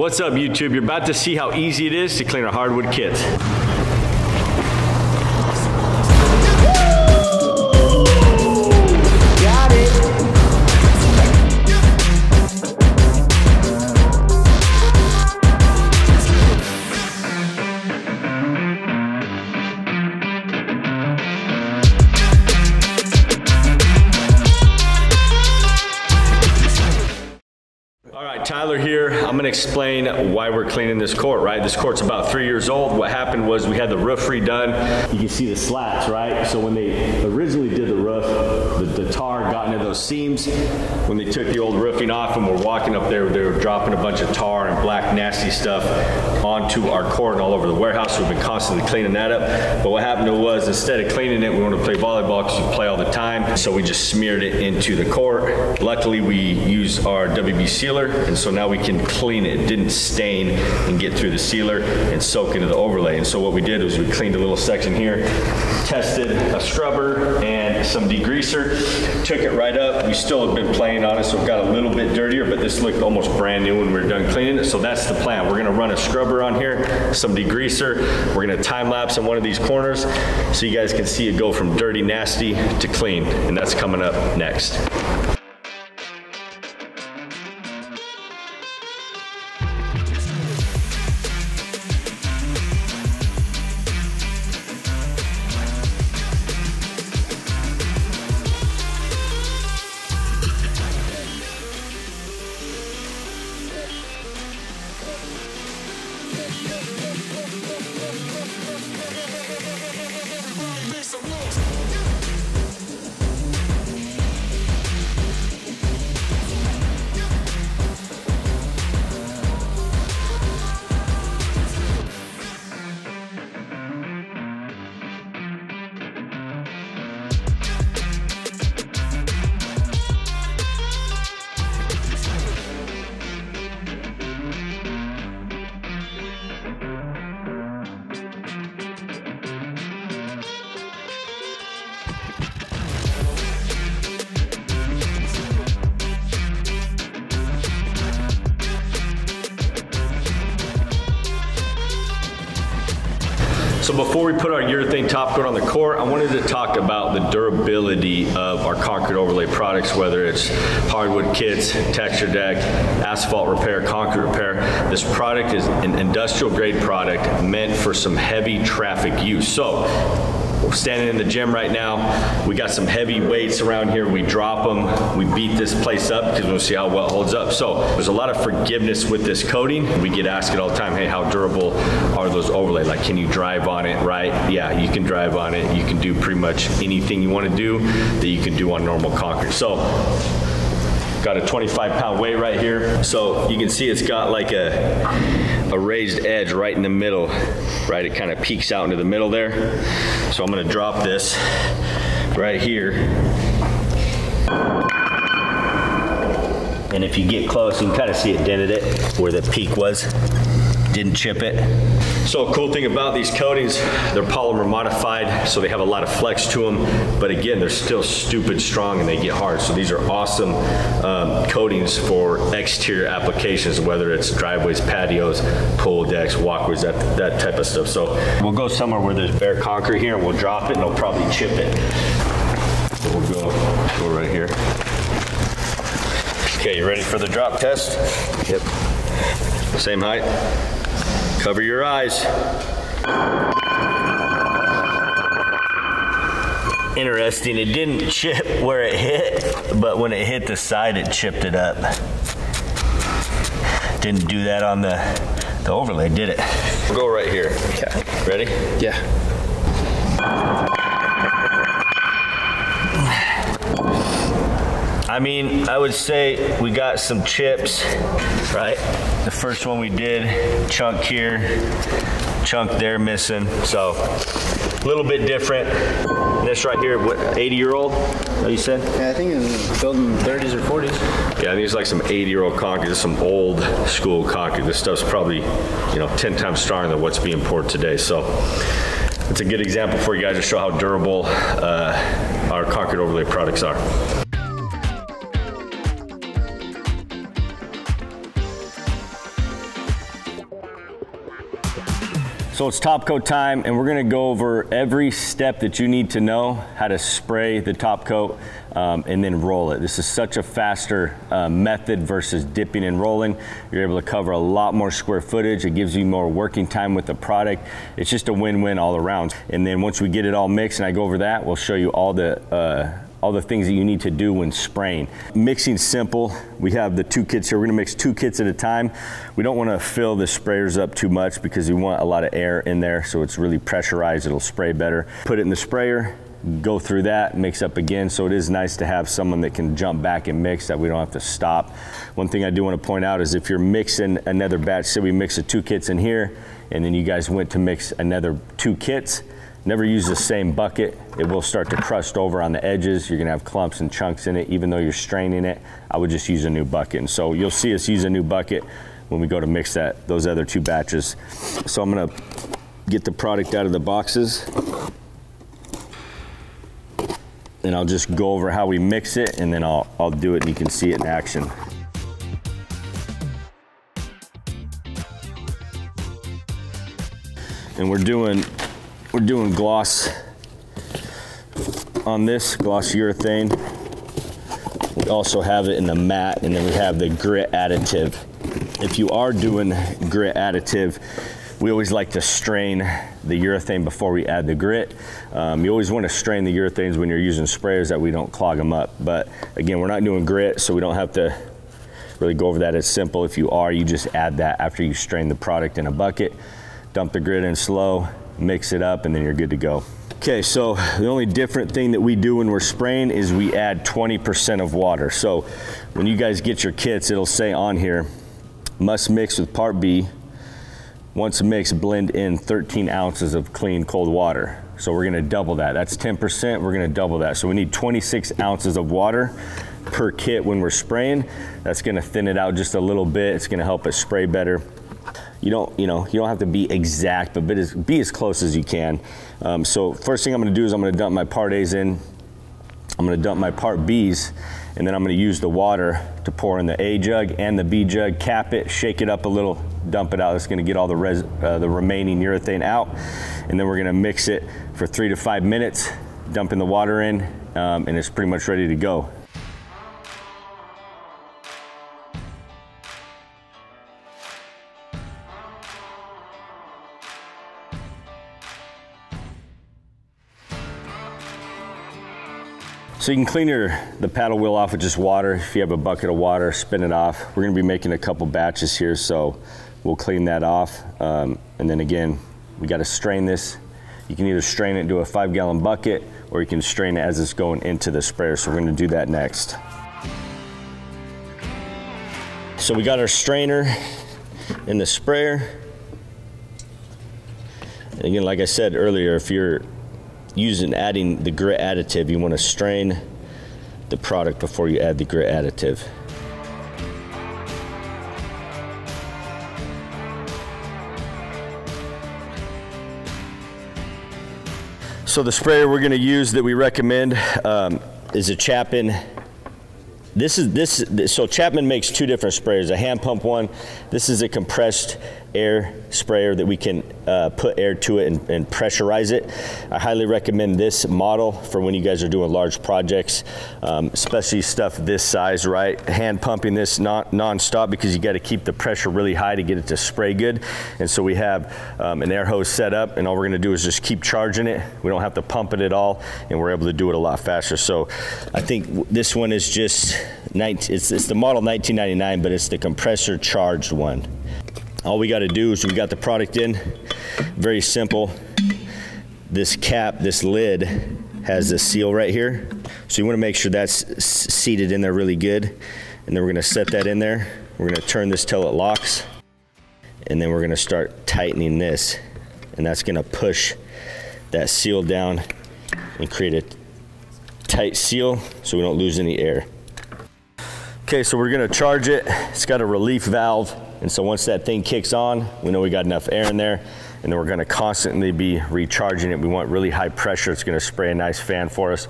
What's up, YouTube? You're about to see how easy it is to clean our hardwood kits. Got it. Tyler here. I'm going to explain why we're cleaning this court, right? This court's about 3 years old. What happened was we had the roof redone. You can see the slats, right? So when they originally did the roof, the tar got into those seams. When they took the old roofing off and we're walking up there, they were dropping a bunch of tar and black nasty stuff onto our court and all over the warehouse. We've been constantly cleaning that up. But what happened was, instead of cleaning it, we wanted to play volleyball because we play all the time. So we just smeared it into the court. Luckily, we used our WB sealer, and so now we can clean it. It didn't stain and get through the sealer and soak into the overlay. And so what we did was we cleaned a little section here, tested a scrubber and some degreaser, took it right up. We still have been playing on it, so it got a little bit dirtier, but this looked almost brand new when we were done cleaning it. So that's the plan. We're gonna run a scrubber on here, some degreaser. We're gonna time lapse in one of these corners so you guys can see it go from dirty, nasty to clean. And that's coming up next. So before we put our urethane top coat on the court, I wanted to talk about the durability of our concrete overlay products, whether it's hardwood kits, texture deck, asphalt repair, concrete repair. This product is an industrial grade product meant for some heavy traffic use. So we're standing in the gym right now. We got some heavy weights around here. We drop them. We beat this place up because we'll see how well it holds up. So there's a lot of forgiveness with this coating. We get asked it all the time, hey, how durable are those overlay? Like, can you drive on it, right? Yeah, you can drive on it. You can do pretty much anything you want to do that you can do on normal concrete. So got a 25-pound weight right here. So you can see it's got like a raised edge right in the middle, right? It kind of peeks out into the middle there. So I'm gonna drop this right here. And if you get close, you can kind of see it dented it where the peak was. Didn't chip it. So a cool thing about these coatings, they're polymer modified, so they have a lot of flex to them, but again, they're still stupid strong and they get hard. So these are awesome coatings for exterior applications, whether it's driveways, patios, pool decks, walkways, that type of stuff. So we'll go somewhere where there's bare concrete here and we'll drop it and it'll probably chip it. So we'll go right here. Okay, you ready for the drop test? Yep. Same height. Cover your eyes. Interesting, it didn't chip where it hit, but when it hit the side, it chipped it up. Didn't do that on the overlay, did it? We'll go right here. Okay. Ready? Yeah. I mean, I would say we got some chips, right? The first one we did, chunk here, chunk there missing. So a little bit different. This right here, what, 80-year-old, you said? Yeah, I think it's built in the 30s or 40s. Yeah, I think it's like some 80-year-old concrete. This is some old school concrete. This stuff's probably, 10 times stronger than what's being poured today. So it's a good example for you guys to show how durable our concrete overlay products are. So it's top coat time, and we're gonna go over every step that you need to know how to spray the top coat and then roll it. This is such a faster method versus dipping and rolling. You're able to cover a lot more square footage. It gives you more working time with the product. It's just a win-win all around. And then once we get it all mixed and I go over that, we'll show you all the things that you need to do when spraying. Mixing's simple. We have the 2 kits here. We're gonna mix 2 kits at a time. We don't wanna fill the sprayers up too much because we want a lot of air in there so it's really pressurized, it'll spray better. Put it in the sprayer, go through that, mix up again. So it is nice to have someone that can jump back and mix, that we don't have to stop. One thing I do wanna point out is if you're mixing another batch, say we mix the 2 kits in here and then you guys went to mix another 2 kits, never use the same bucket. It will start to crust over on the edges. You're gonna have clumps and chunks in it. Even though you're straining it, I would just use a new bucket. And so you'll see us use a new bucket when we go to mix those other 2 batches. So I'm gonna get the product out of the boxes and I'll just go over how we mix it, and then I'll do it and you can see it in action. And we're doing gloss on this, gloss urethane. We also have it in the matte, and then we have the grit additive. If you are doing grit additive, we always like to strain the urethane before we add the grit. You always want to strain the urethanes when you're using sprayers that we don't clog them up. But again, we're not doing grit, so we don't have to really go over that. It's simple. If you are, you just add that after you strain the product in a bucket, dump the grit in slow, mix it up, and then you're good to go. Okay, so the only different thing that we do when we're spraying is we add 20% of water. So when you guys get your kits, it'll say on here, must mix with part B. Once mixed, blend in 13 ounces of clean cold water. So we're gonna double that. That's 10%, we're gonna double that. So we need 26 ounces of water per kit when we're spraying. That's gonna thin it out just a little bit. It's gonna help it spray better. You don't have to be exact, but be as close as you can. So first thing I'm gonna do is I'm gonna dump my part A's in. I'm gonna dump my part B's, and then I'm gonna use the water to pour in the A jug and the B jug, cap it, shake it up a little, dump it out. It's gonna get all the remaining urethane out. And then we're gonna mix it for 3 to 5 minutes, dumping the water in, and it's pretty much ready to go. So you can clean the paddle wheel off with just water. If you have a bucket of water, spin it off. We're gonna be making a couple batches here, so we'll clean that off. And then again, we gotta strain this. You can either strain it into a 5-gallon bucket, or you can strain it as it's going into the sprayer. So we're gonna do that next. So we got our strainer in the sprayer. And again, like I said earlier, if you're adding the grit additive, you want to strain the product before you add the grit additive. So the sprayer we're going to use that we recommend is a Chapin. So Chapman makes 2 different sprayers, a hand pump one. This is a compressed air sprayer that we can put air to it and pressurize it. I highly recommend this model for when you guys are doing large projects, especially stuff this size, right? Hand pumping this non-stop because you got to keep the pressure really high to get it to spray good. And so we have an air hose set up, and all we're going to do is just keep charging it. We don't have to pump it at all, and we're able to do it a lot faster. So I think this one is just it's the model 1999, but it's the compressor charged one. All we got to do is we got the product in, very simple. This cap, this lid has a seal right here. So you want to make sure that's seated in there really good. And then we're going to set that in there. We're going to turn this till it locks. And then we're going to start tightening this. And that's going to push that seal down and create a tight seal so we don't lose any air. Okay, so we're going to charge it. It's got a relief valve. And so once that thing kicks on, we know we got enough air in there, and then we're gonna constantly be recharging it. We want really high pressure. It's gonna spray a nice fan for us.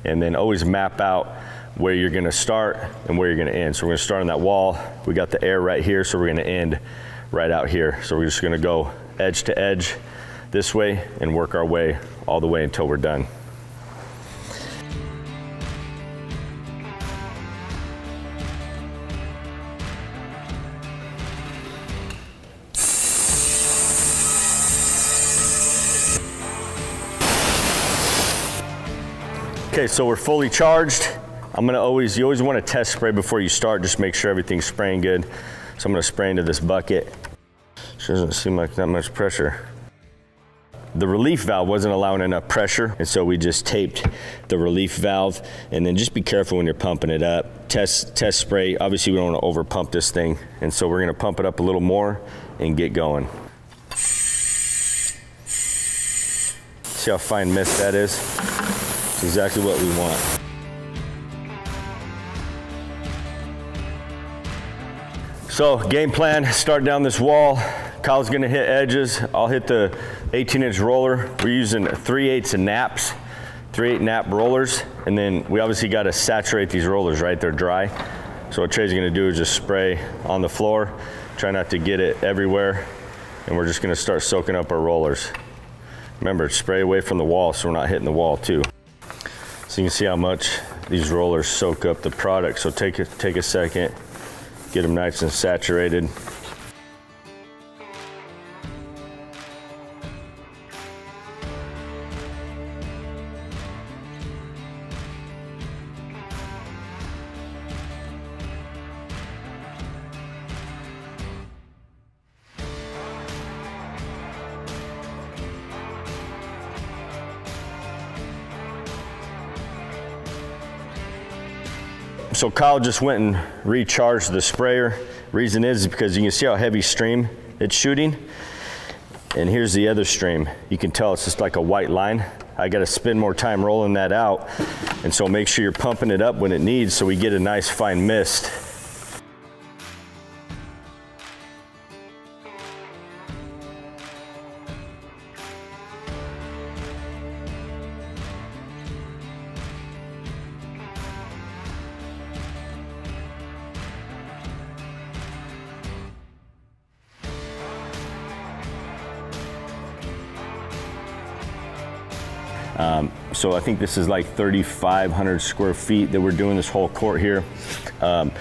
And then always map out where you're gonna start and where you're gonna end. So we're gonna start on that wall. We got the air right here, so we're gonna end right out here. So we're just gonna go edge to edge this way and work our way all the way until we're done. Okay, so we're fully charged. You always want to test spray before you start, just make sure everything's spraying good. So I'm gonna spray into this bucket. Sure doesn't seem like that much pressure. The relief valve wasn't allowing enough pressure, and so we just taped the relief valve. And then just be careful when you're pumping it up. Test spray, obviously we don't want to over pump this thing, and so we're gonna pump it up a little more and get going. See how fine mist that is? It's exactly what we want. So game plan, start down this wall. Kyle's gonna hit edges. I'll hit the 18-inch roller. We're using 3/8 naps, 3/8 nap rollers. And then we obviously gotta saturate these rollers, right? They're dry. So what Trey's gonna do is just spray on the floor. Try not to get it everywhere. And we're just gonna start soaking up our rollers. Remember, spray away from the wall so we're not hitting the wall too. So you can see how much these rollers soak up the product. So take a second, get them nice and saturated. So Kyle just went and recharged the sprayer. Reason is because you can see how heavy stream it's shooting. And here's the other stream. You can tell it's just like a white line. I gotta spend more time rolling that out. And so make sure you're pumping it up when it needs so we get a nice fine mist. So I think this is like 3,500 square feet that we're doing this whole court here. And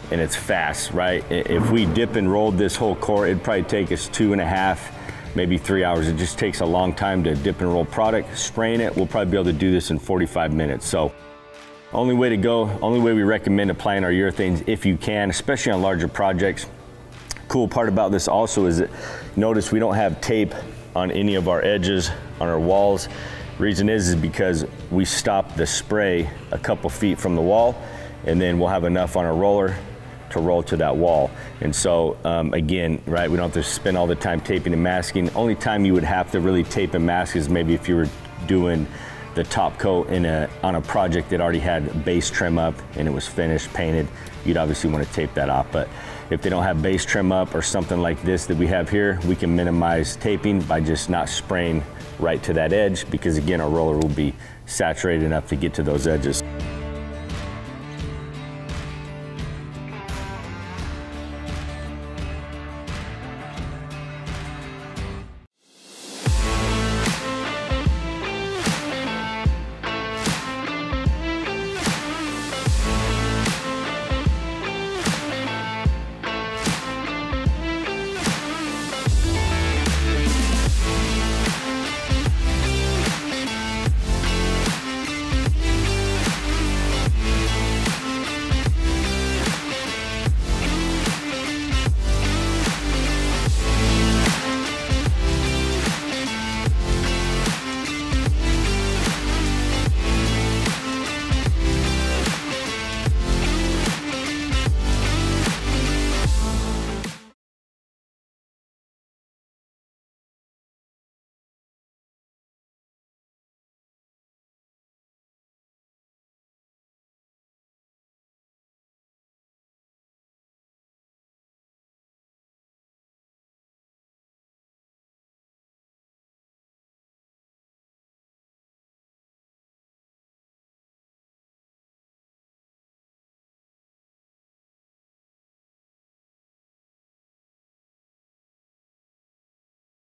it's fast, right? If we dip and rolled this whole court, it'd probably take us 2.5, maybe 3 hours. It just takes a long time to dip and roll product. Spraying it, we'll probably be able to do this in 45 minutes. So only way to go, only way we recommend applying our urethanes if you can, especially on larger projects. Cool part about this also is that notice we don't have tape on any of our edges, on our walls. Reason is because we stop the spray a couple feet from the wall, and then we'll have enough on our roller to roll to that wall. And so again, right, we don't have to spend all the time taping and masking. Only time you would have to really tape and mask is maybe if you were doing the top coat on a project that already had base trim up and it was finished, painted. You'd obviously want to tape that off. But if they don't have base trim up or something like this that we have here, we can minimize taping by just not spraying right to that edge, because again, our roller will be saturated enough to get to those edges.